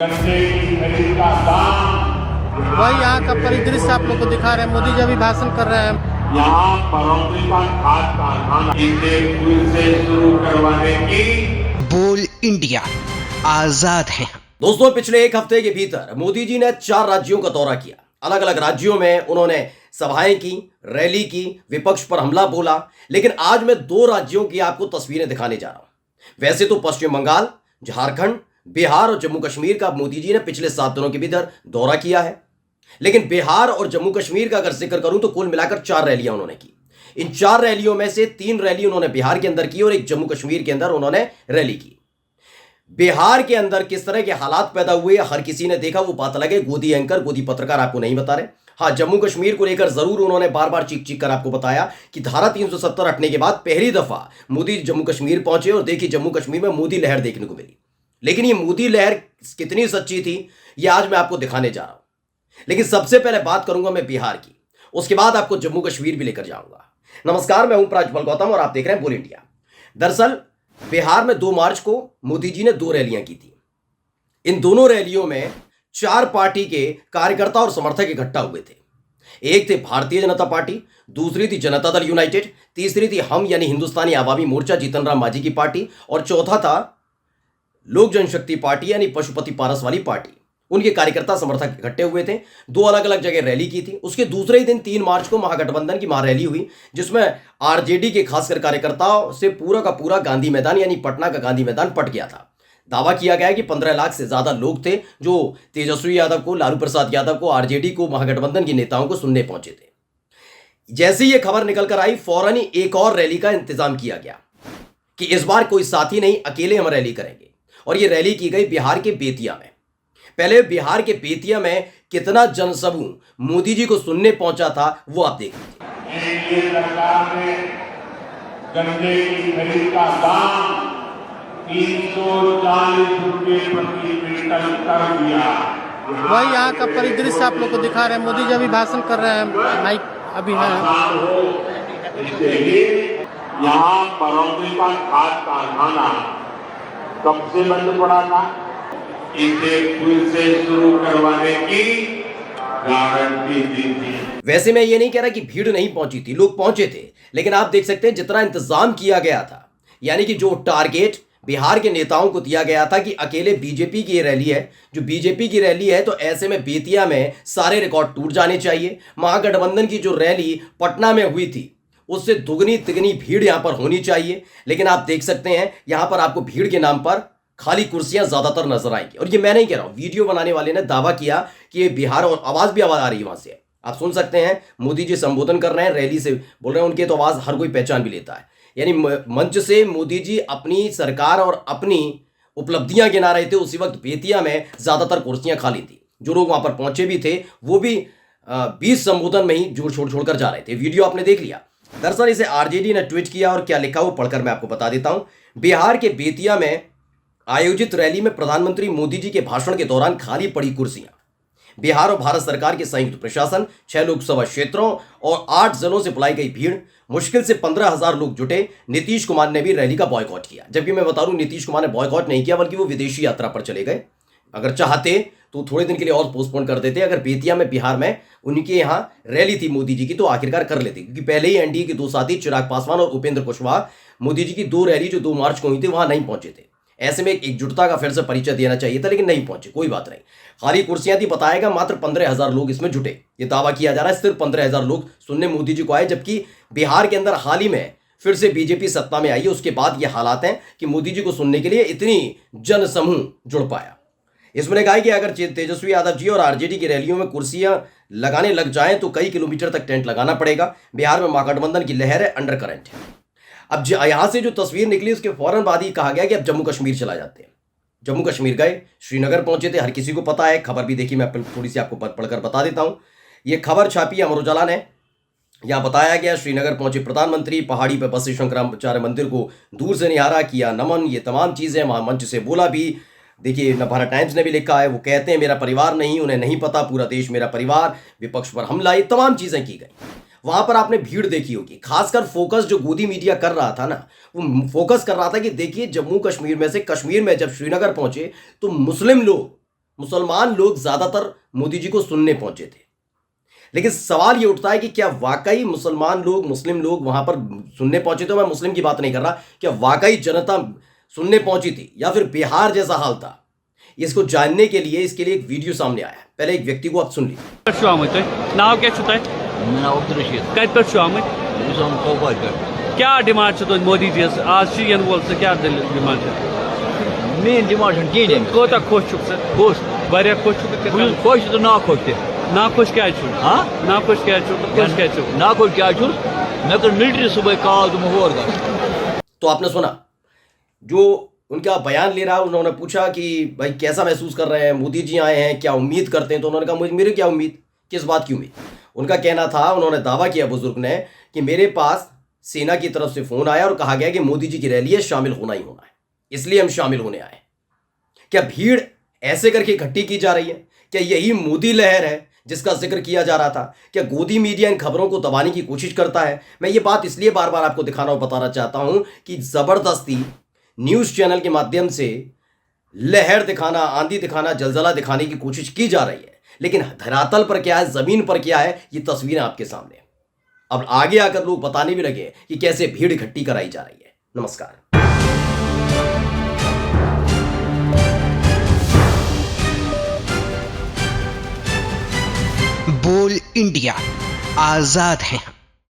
वही यहाँ का परिदृश्य आप लोग को दिखा रहे हैं। मोदी जी अभी भाषण कर रहे हैं। यहाँ परौती का खाद कारखाना इसे फिर से शुरू करवाने की बोल इंडिया आजाद है। दोस्तों, पिछले एक हफ्ते के भीतर मोदी जी ने 4 राज्यों का दौरा किया। अलग अलग राज्यों में उन्होंने सभाएं की, रैली की, विपक्ष पर हमला बोला। लेकिन आज मैं 2 राज्यों की आपको तस्वीरें दिखाने जा रहा हूं। वैसे तो पश्चिम बंगाल, झारखंड, बिहार और जम्मू कश्मीर का मोदी जी ने पिछले 7 दिनों के भीतर दौरा किया है। लेकिन बिहार और जम्मू कश्मीर का अगर जिक्र करूं तो कुल मिलाकर 4 रैलियां उन्होंने की। इन 4 रैलियों में से 3 रैली उन्होंने बिहार के अंदर की और एक जम्मू कश्मीर के अंदर उन्होंने रैली की। बिहार के अंदर किस तरह के हालात पैदा हुए हर किसी ने देखा, वो बात अलग है। गोदी एंकर, गोदी पत्रकार आपको नहीं बता रहे। हाँ, जम्मू कश्मीर को लेकर जरूर उन्होंने बार बार चीख चीख कर आपको बताया कि धारा 370 हटने के बाद पहली दफा मोदी जम्मू कश्मीर पहुंचे और देखिए जम्मू कश्मीर में मोदी लहर देखने को मिली। लेकिन ये मोदी लहर कितनी सच्ची थी, ये आज मैं आपको दिखाने जा रहा हूं। लेकिन सबसे पहले बात करूंगा मैं बिहार की, उसके बाद आपको जम्मू कश्मीर भी लेकर जाऊंगा। नमस्कार, मैं हूं प्राजपल गौतम और आप देख रहे हैं बोल इंडिया। दरअसल बिहार में 2 मार्च को मोदी जी ने 2 रैलियां की थी। इन दोनों रैलियों में 4 पार्टी के कार्यकर्ता और समर्थक इकट्ठा हुए थे। एक थे भारतीय जनता पार्टी, दूसरी थी जनता दल यूनाइटेड, तीसरी थी हम यानी हिंदुस्तानी आवामी मोर्चा जीतन राम मांझी की पार्टी और चौथा था लोक जनशक्ति पार्टी यानी पशुपति पारस वाली पार्टी। उनके कार्यकर्ता समर्थक इकट्ठे हुए थे। 2 अलग अलग जगह रैली की थी। उसके दूसरे ही दिन 3 मार्च को महागठबंधन की महारैली हुई, जिसमें आरजेडी के खासकर कार्यकर्ताओं से पूरा का पूरा गांधी मैदान यानी पटना का गांधी मैदान पट गया था। दावा किया गया कि 15 लाख से ज्यादा लोग थे जो तेजस्वी यादव को, लालू प्रसाद यादव को, आरजेडी को, महागठबंधन के नेताओं को सुनने पहुंचे थे। जैसे ही यह खबर निकल कर आई, फौरन ही एक और रैली का इंतजाम किया गया कि इस बार कोई साथी नहीं, अकेले हम रैली करेंगे। और यह रैली की गई बिहार के बेतिया में। पहले बिहार के बेतिया में कितना जनसमूह मोदी जी को सुनने पहुंचा था वो आप देख लीजिए। एनडीए सरकार ने गन्ने की खरीद का दाम 340 रुपये प्रति क्विंटल कर दिया। वही यहाँ का परिदृश्य आप लोग को दिखा रहे हैं। मोदी जी अभी भाषण कर रहे हैं। माइक अभी है। इसलिए यहाँ परौती का खाद कारखाना कब से बंद पड़ा था, इसे फिर से शुरू करवाने की गारंटी दी थी। वैसे मैं ये नहीं कह रहा कि भीड़ नहीं पहुंची थी, लोग पहुंचे थे। लेकिन आप देख सकते हैं जितना इंतजाम किया गया था, यानी कि जो टारगेट बिहार के नेताओं को दिया गया था कि अकेले बीजेपी की रैली है, जो बीजेपी की रैली है, तो ऐसे में बेतिया में सारे रिकॉर्ड टूट जाने चाहिए। महागठबंधन की जो रैली पटना में हुई थी उससे दुगनी तिगनी भीड़ यहां पर होनी चाहिए। लेकिन आप देख सकते हैं यहां पर आपको भीड़ के नाम पर खाली कुर्सियां ज्यादातर नजर आएंगी। और ये मैं नहीं कह रहा हूं, वीडियो बनाने वाले ने दावा किया कि ये बिहार, और आवाज आ रही है वहां से, आप सुन सकते हैं। मोदी जी संबोधन कर रहे हैं, रैली से बोल रहे हैं, उनकी तो आवाज हर कोई पहचान भी लेता है। यानी मंच से मोदी जी अपनी सरकार और अपनी उपलब्धियां गिना रहे थे। उसी वक्त बेतिया में ज्यादातर कुर्सियां खाली थी। जो लोग वहां पर पहुंचे भी थे वो भी 20 संबोधन में ही जोड़ छोड़ कर जा रहे थे। वीडियो आपने देख लिया। दरअसल इसे आरजेडी ने ट्वीट किया और क्या लिखा वो पढ़कर मैं आपको बता देता हूं। बिहार के बेतिया में आयोजित रैली में प्रधानमंत्री मोदी जी के भाषण के दौरान खाली पड़ी कुर्सियां। बिहार और भारत सरकार के संयुक्त प्रशासन, 6 लोकसभा क्षेत्रों और 8 जिलों से बुलाई गई भीड़, मुश्किल से 15,000 लोग जुटे। नीतीश कुमार ने भी रैली का बॉयकॉट किया। जबकि मैं बता दूं, नीतीश कुमार ने बॉयकॉट नहीं किया, बल्कि वो विदेशी यात्रा पर चले गए। अगर चाहते तो थोड़े दिन के लिए और पोस्टपोन कर देते। अगर बेतिया में बिहार में उनके यहां रैली थी मोदी जी की तो आखिरकार कर लेते, क्योंकि पहले ही एनडीए के 2 साथी चिराग पासवान और उपेंद्र कुशवाहा मोदी जी की 2 रैली जो 2 मार्च को हुई थी वहां नहीं पहुंचे थे। ऐसे में एकजुटता का फिर से परिचय देना चाहिए था, लेकिन नहीं पहुंचे। कोई बात नहीं, खाली कुर्सियां थी। बताएगा मात्र 15,000 लोग इसमें जुटे। ये दावा किया जा रहा है सिर्फ 15,000 लोग सुनने मोदी जी को आए। जबकि बिहार के अंदर हाल ही में फिर से बीजेपी सत्ता में आई है, उसके बाद ये हालात हैं कि मोदी जी को सुनने के लिए इतनी जनसमूह जुड़ पाया। इसमें कहा कि अगर तेजस्वी यादव जी और आरजेडी की रैलियों में कुर्सियां लगाने लग जाएं तो कई किलोमीटर तक टेंट लगाना पड़ेगा। बिहार में महागठबंधन की लहर है, अंडर करंट है। अब यहां से जो तस्वीर निकली उसके फौरन बाद ही कहा गया कि अब जम्मू कश्मीर चला जाते हैं। जम्मू कश्मीर गए, श्रीनगर पहुंचे थे, हर किसी को पता है। खबर भी देखी, मैं थोड़ी सी आपको पढ़कर बता देता हूं। यह खबर छापी अमर उजाला ने। यहां बताया गया श्रीनगर पहुंचे प्रधानमंत्री, पहाड़ी पर बसे शंकराचार्य मंदिर को दूर से निहारा, किया नमन, ये तमाम चीजें वहां मंच से बोला भी। देखिए नवभारत टाइम्स ने भी लिखा है, वो कहते हैं मेरा परिवार नहीं, उन्हें नहीं पता, पूरा देश मेरा परिवार, विपक्ष पर हमला, ये तमाम चीजें की गई। वहां पर आपने भीड़ देखी होगी। खासकर फोकस जो गोदी मीडिया कर रहा था ना, वो फोकस कर रहा था कि देखिए जम्मू कश्मीर में से, कश्मीर में जब श्रीनगर पहुंचे तो मुस्लिम लोग मुसलमान लोग ज्यादातर मोदी जी को सुनने पहुंचे थे। लेकिन सवाल ये उठता है कि क्या वाकई मुसलमान लोग, मुस्लिम लोग वहां पर सुनने पहुंचे थे? मैं मुस्लिम की बात नहीं कर रहा, क्या वाकई जनता सुनने पहुंची थी या फिर बिहार जैसा हाल था? इसको जानने के लिए इसके लिए एक वीडियो सामने आया है। पहले एक व्यक्ति को आप सुन लीजिए। नाव क्या छुता मेरा अब्दुल कत पे आम क्या डिमांड मोदी जी आज यन वोल से क्या डिमांड मेन डिमांड कहें कोता खुश खुश वारिया खुश खुश तो ना खुश ना खुश क्या हाँ ना खुश क्या खुश क्या ना खुश क्या मैं कर मिलिट्री सुबह कॉल तुम हो तो आपने सुना जो उनका बयान ले रहा, उन्होंने पूछा कि भाई कैसा महसूस कर रहे हैं, मोदी जी आए हैं, क्या उम्मीद करते हैं? तो उन्होंने कहा मेरी क्या उम्मीद, किस बात की उम्मीद? उनका कहना था, उन्होंने दावा किया बुजुर्ग ने कि मेरे पास सेना की तरफ से फोन आया और कहा गया कि मोदी जी की रैली है, शामिल होना ही होना है, इसलिए हम शामिल होने आए। क्या भीड़ ऐसे करके इकट्ठी की जा रही है? क्या यही मोदी लहर है जिसका जिक्र किया जा रहा था? क्या गोदी मीडिया इन खबरों को दबाने की कोशिश करता है? मैं ये बात इसलिए बार बार आपको दिखाना और बताना चाहता हूं कि जबरदस्ती न्यूज चैनल के माध्यम से लहर दिखाना, आंधी दिखाना, जलजला दिखाने की कोशिश की जा रही है, लेकिन धरातल पर क्या है, जमीन पर क्या है, ये तस्वीरें आपके सामने हैं। अब आगे आकर लोग बताने भी लगे कि कैसे भीड़ इकट्ठी कराई जा रही है। नमस्कार। बोल इंडिया, आजाद हैं हम।